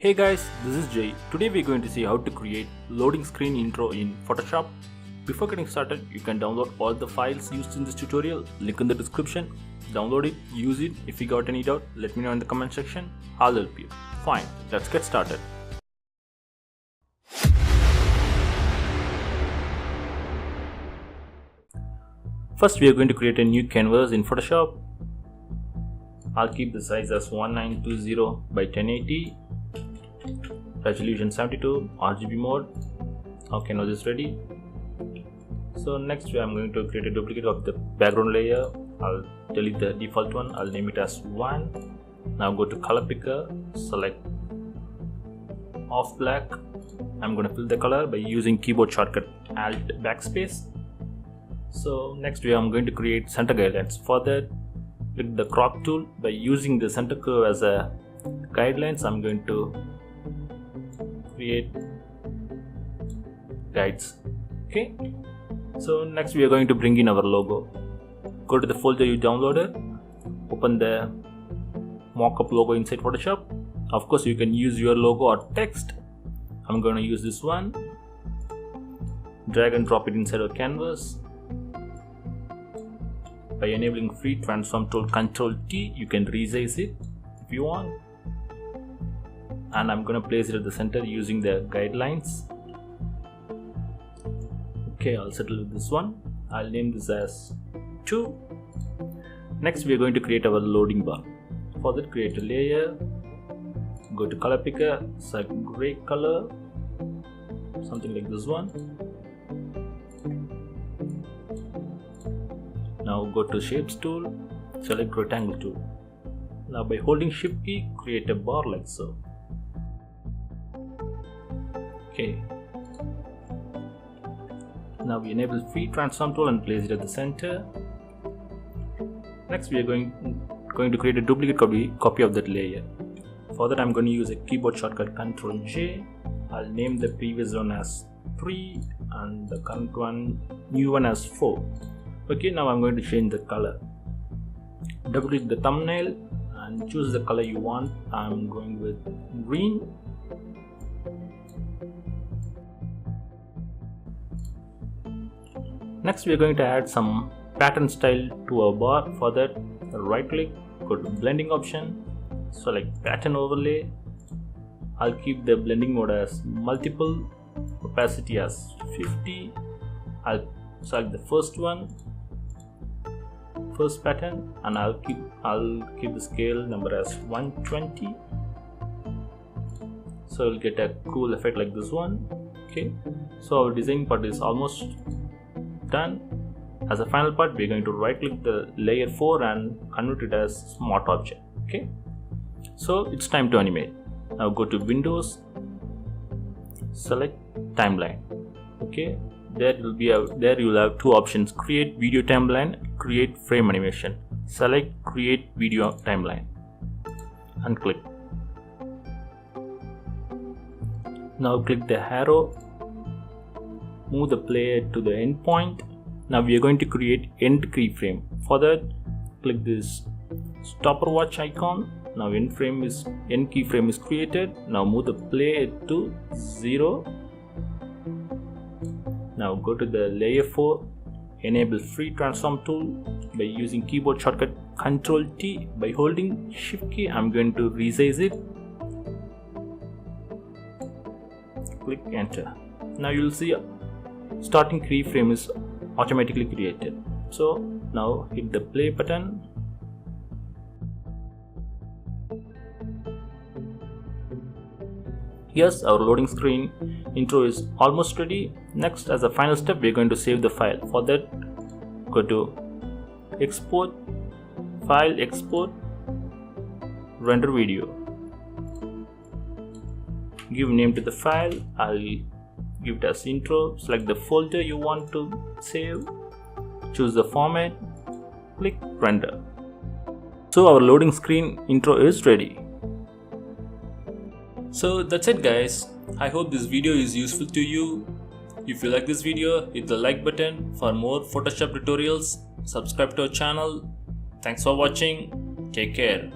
Hey guys, this is Jay. Today we're going to see how to create loading screen intro in Photoshop. Before getting started, you can download all the files used in this tutorial, link in the description. Download it, use it. If you got any doubt, let me know in the comment section. I'll help you. Fine, let's get started. First we are going to create a new canvas in Photoshop. I'll keep the size as 1920 by 1080. Resolution 72, RGB mode. Our canvas is ready. So next I'm going to create a duplicate of the background layer. I'll delete the default one. I'll name it as 1. Now go to color picker, select off black. I'm going to fill the color by using keyboard shortcut Alt backspace. So next I'm going to create center guidelines. For that, click the crop tool. By using the center curve as a guidelines, I'm going to create guides. Okay, so next we are going to bring in our logo. Go to the folder you downloaded, open the mockup logo inside Photoshop. Of course you can use your logo or text. I'm going to use this one. Drag and drop it inside our canvas. By enabling free transform tool Ctrl T, you can resize it if you want. And I'm going to place it at the center using the guidelines. Okay, I'll settle with this one. I'll name this as 2. Next we are going to create our loading bar. For that, create a layer, go to color picker, select gray color, something like this one. Now go to shapes tool, select rectangle tool. Now by holding shift key, create a bar like so. Okay. Now we enable free transform tool and place it at the center. Next we are going to create a duplicate copy of that layer. For that I'm going to use a keyboard shortcut Ctrl J. I'll name the previous one as 3 and the current one, new one as 4. Okay, now I'm going to change the color. Double click the thumbnail and choose the color you want. I'm going with green. Next we are going to add some pattern style to our bar. For that, right click, go to blending option, select pattern overlay. I'll keep the blending mode as multiple, opacity as 50. I'll select the first one, first pattern, and I'll keep the scale number as 120. So we'll get a cool effect like this one. Okay, so our design part is almost done. As a final part, we're going to right click the layer 4 and convert it as smart object. Okay, so it's time to animate. Now go to Windows, select timeline. Okay, there you'll have two options: create video timeline, create frame animation. Select create video timeline and click. Now click the arrow, move the player to the end point. Now we are going to create end keyframe. For that, click this stopwatch icon. Now end keyframe is created. Now move the player to 0. Now go to the layer 4, enable free transform tool by using keyboard shortcut Ctrl T. By holding shift key, I'm going to resize it. Click enter. Now you'll see starting keyframe is automatically created. So now hit the play button. Yes, our loading screen intro is almost ready. Next, as a final step, we're going to save the file. For that, go to export, file, export, render video. Give name to the file. I'll give it as intro. Select the folder you want to save, choose the format, click render. So our loading screen intro is ready. So that's it guys. I hope this video is useful to you. If you like this video, hit the like button. For more Photoshop tutorials, subscribe to our channel. Thanks for watching. Take care.